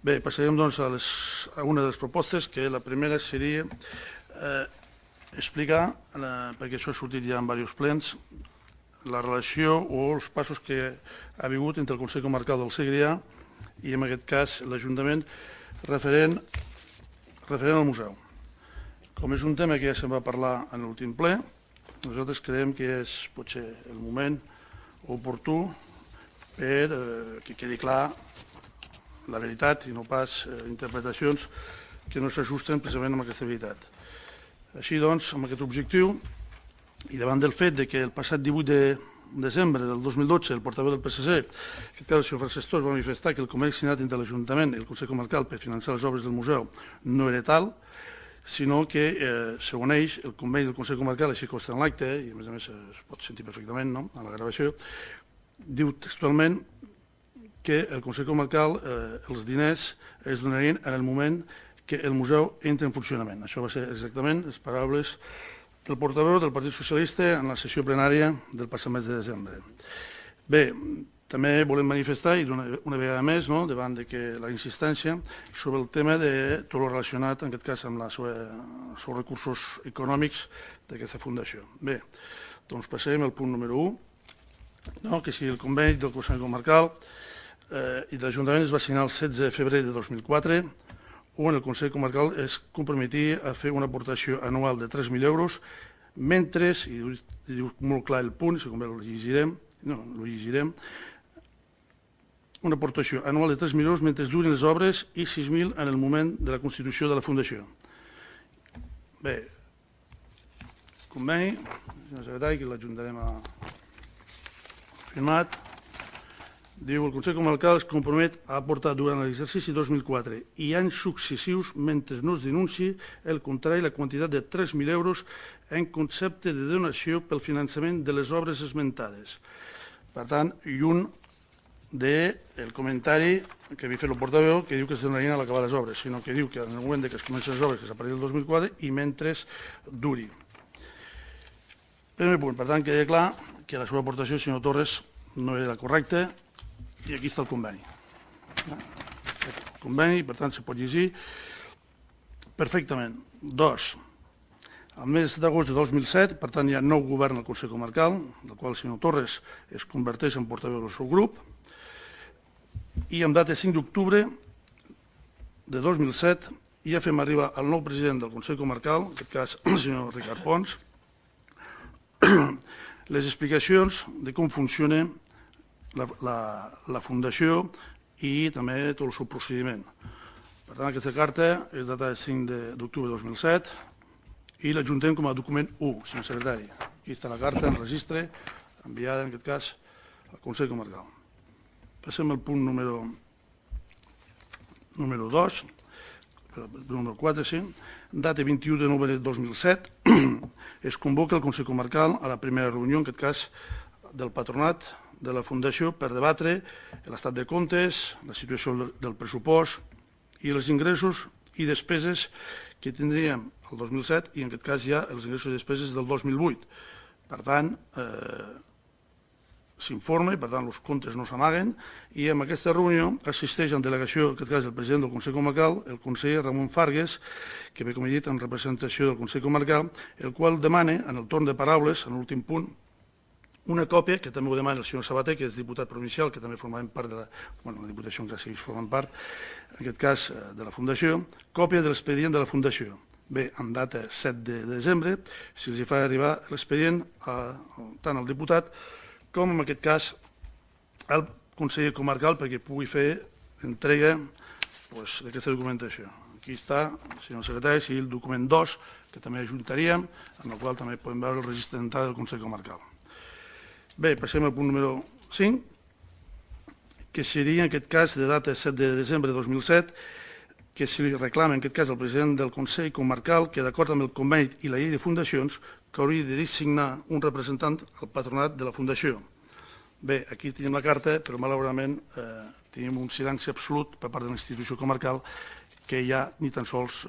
Bé, passarem doncs a una de les propostes, que la primera seria explicar, perquè això ha sortit ja en diversos plens, la relació o els passos que ha hagut entre el Consell Comarcal del Segrià i, en aquest cas, l'Ajuntament referent al museu. Com és un tema que ja se'n va parlar en l'últim ple, nosaltres creiem que és potser el moment oportú per que quedi clar la veritat i no pas interpretacions que no s'ajusten precisament amb aquesta veritat. Així doncs, amb aquest objectiu, i davant del fet que el passat 18 de desembre del 2012 el portaveu del PSC, el senyor Francesc Tos, va manifestar que el conveni signat entre l'Ajuntament i el Consell Comarcal per finançar les obres del museu no era tal, sinó que, segons ells, el conveni del Consell Comarcal, així consta en l'acte, i a més es pot sentir perfectament en la gravació, diu textualment que el Consell Comarcal, els diners es donarien en el moment que el museu entra en funcionament. Això va ser exactament les paraules del portaveu del Partit Socialista en la sessió plenària del passat mes de desembre. Bé, també volem manifestar, i una vegada més, davant de la insistència, sobre el tema de tot el relacionat, en aquest cas, amb els seus recursos econòmics d'aquesta fundació. Bé, doncs passarem al punt número 1, que sigui el conveni del Consell Comarcal i de l'Ajuntament es va signar el 16 de febrer de 2004, on el Consell Comarcal es comprometia a fer una aportació anual de 3.000 euros, mentre, i diu molt clar el punt, si convé ho llegirem, una aportació anual de 3.000 euros mentre durin les obres i 6.000 en el moment de la constitució de la Fundació. Bé, conveni, senyor secretari, que l'Ajuntament ha firmat, diu el Consell Comarcal es compromet a aportar durant l'exercici 2004 i anys successius mentre no es denunciï el contrari la quantitat de 3.000 euros en concepte de donació pel finançament de les obres esmentades. Per tant, i un del comentari que havia fet el portaveu que diu que es donarien a l'acabar les obres, sinó que diu que en el moment que es comencen les obres, que és a partir del 2004, i mentre duri. Primer punt, per tant, queda clar que la seva aportació, senyor Torres, no era correcta, i aquí està el conveni. El conveni, per tant, se pot llegir perfectament. 2. Al mes d'agost de 2007, per tant, hi ha nou govern al Consell Comarcal, del qual el senyor Torres es converteix en portaveu del seu grup, i amb data 5 d'octubre de 2007 ja fem arribar al nou president del Consell Comarcal, en aquest cas el senyor Ricard Pons, les explicacions de com funciona la Fundació i també tot el seu procediment. Per tant, aquesta carta és datada el 5 d'octubre de 2007 i l'adjuntem com a document 1, senyor secretari. Aquí està la carta en registre, enviada, en aquest cas, al Consell Comarcal. Passem al punt número 2, número 4, sí. Data 21 de novembre de 2007, es convoca el Consell Comarcal a la primera reunió, en aquest cas, del patronat de la Fundació per debatre l'estat de comptes, la situació del pressupost i els ingressos i despeses que tindríem el 2007 i en aquest cas ja els ingressos i despeses del 2008. Per tant, s'informa i per tant els comptes no s'amaguen i en aquesta reunió assisteix en delegació, en aquest cas el president del Consell Comarcal, el conseller Ramon Fargues, que ve com he dit en representació del Consell Comarcal, el qual demana en el torn de paraules, en l'últim punt, una còpia, que també ho demana el senyor Sabater, que és diputat provincial, que també formava part de la diputació en què segueix formant part, en aquest cas de la Fundació, còpia de l'expedient de la Fundació. Bé, en data 7 de desembre, si els fa arribar l'expedient tant al diputat com en aquest cas al conseller comarcal perquè pugui fer entrega d'aquesta documentació. Aquí està, senyor secretari, si el document 2, que també ajuntaríem, en el qual també podem veure el registre d'entrada del Consell Comarcal. Bé, passem al punt número 5, que seria en aquest cas de data 7 de desembre de 2007, que se li reclama en aquest cas al president del Consell Comarcal que d'acord amb el conveni i la llei de fundacions que hauria de designar un representant al patronat de la Fundació. Bé, aquí tenim la carta, però malauradament tenim un silenci absolut per part de l'institució comarcal que hi ha ni tan sols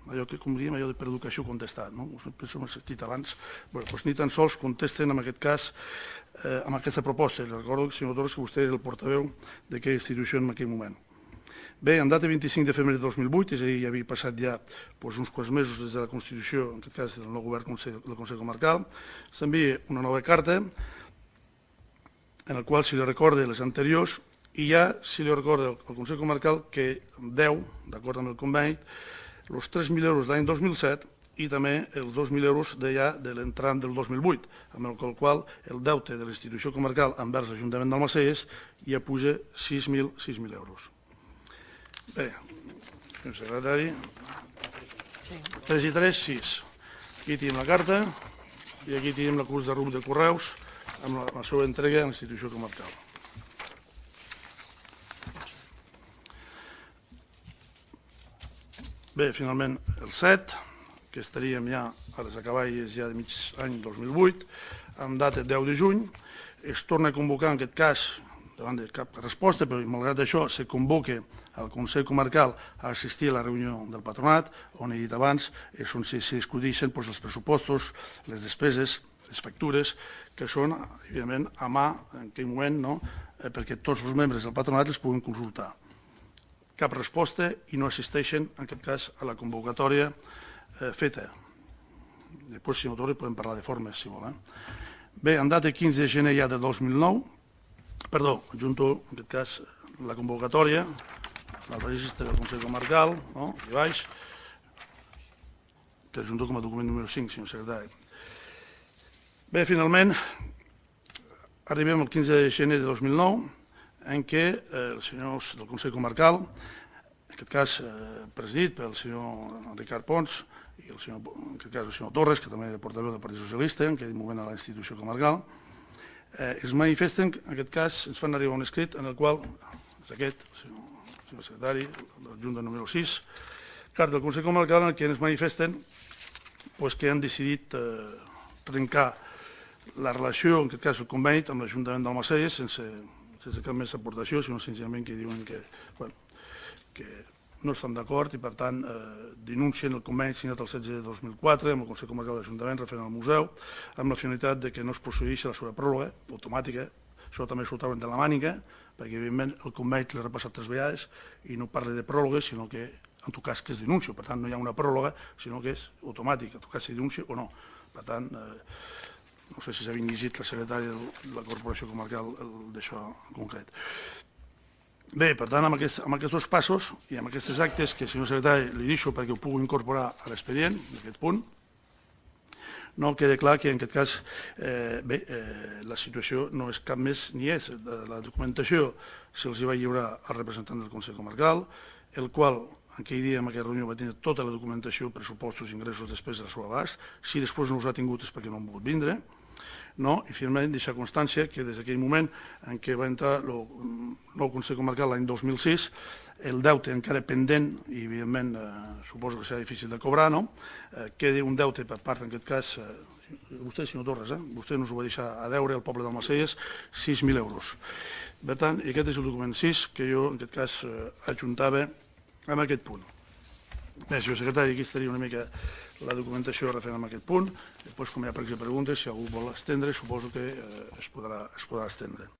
allò que, com diríem, allò de per educació contestat, no? Penso que m'he sentit abans, ni tan sols contesten en aquest cas amb aquesta proposta. Recordo, senyor Torres, que vostè era el portaveu d'aquella institució en aquell moment. Bé, en data 25 de febrer de 2008, és a dir, ja havia passat ja uns quants mesos des de la constitució, en aquest cas del nou govern del Consell Comarcal, s'envia una nova carta en la qual se li recorda les anteriors i ja se li recorda al Consell Comarcal que deu, d'acord amb el conveni, els 3.000 euros de l'any 2007 i també els 2.000 euros de l'entrant del 2008, amb el qual el deute de la institució comarcal envers l'Ajuntament d'Almacelles ja puja 6.000 euros. Bé, senyor secretari, 3 i 3, 6. Aquí tenim la carta i aquí tenim la curs de rumb de correus amb la seva entrega a l'institució comarcal. Bé, finalment el 7, que estaríem ja a les acaballes ja de mig any 2008, amb data 10 de juny, es torna a convocar en aquest cas, davant de cap resposta, però malgrat això se convoca al Consell Comarcal a assistir a la reunió del patronat, on he dit abans, és on se discuteixen els pressupostos, les despeses, les factures, que són, evidentment, a mà en aquell moment, perquè tots els membres del patronat les puguin consultar. Cap resposta i no assisteixen, en aquest cas, a la convocatòria feta. Després, si no torna, podem parlar de formes, si volen. Bé, en data 15 de gener ja de 2009, perdó, adjunto, en aquest cas, la convocatòria, el registre del Consell Comarcal, aquí baix, que adjunto com a document número 5, senyor secretari. Bé, finalment, arribem al 15 de gener de 2009, en què els senyors del Consell Comarcal, en aquest cas presidit pel senyor Ricard Pons i en aquest cas el senyor Torres, que també era portaveu del Partit Socialista, en aquell moment a la institució comarcal, es manifesten, en aquest cas, ens fan arribar un escrit en el qual, és aquest, senyor secretari, l'adjunta número 6, carta del Consell Comarcal en què ens manifesten que han decidit trencar la relació, en aquest cas el conveni, amb l'Ajuntament d'Almacelles sense cap més aportació, sinó senzillament que diuen que no estan d'acord i, per tant, denuncien el conveni signat el 16 de 2004 amb el Consell Comarcal de l'Ajuntament referent al museu, amb la finalitat que no es procedeixi a la seva pròrroga automàtica. Això també s'ho trauen de la mànica, perquè, evidentment, el conveni l'ha repassat 3 vegades i no parla de pròrroga, sinó que, en tot cas, que és denúncia. Per tant, no hi ha una pròrroga, sinó que és automàtic, en tot cas, si denuncia o no. Per tant, no sé si s'ha llegit la secretària de la Corporació Comarcal d'això en concret. Bé, per tant, amb aquests dos passos i amb aquests actes que, senyor secretari, li deixo perquè ho pugui incorporar a l'expedient, d'aquest punt, no queda clar que, en aquest cas, la situació no és cap més ni és. La documentació se'ls va lliurar al representant del Consell Comarcal, el qual, aquell dia, en aquella reunió, va tenir tota la documentació, pressupostos, ingressos, despeses al seu abast. Si després no us ha tingut és perquè no han volgut vindre. I finalment deixar constància que des d'aquell moment en què va entrar el nou Consell Comarcal l'any 2006, el deute encara pendent, i evidentment suposo que serà difícil de cobrar, queda un deute per part, en aquest cas, vostè, senyor Torres, vostè nos ho va deixar a deure al poble d'Almacelles, 6.000 euros. Per tant, i aquest és el document 6 que jo, en aquest cas, adjuntava amb aquest punt. Bé, senyor secretari, aquí estaria una mica la documentació referent a aquest punt. Després, com hi ha preguntes, si algú vol estendre, suposo que es podrà estendre.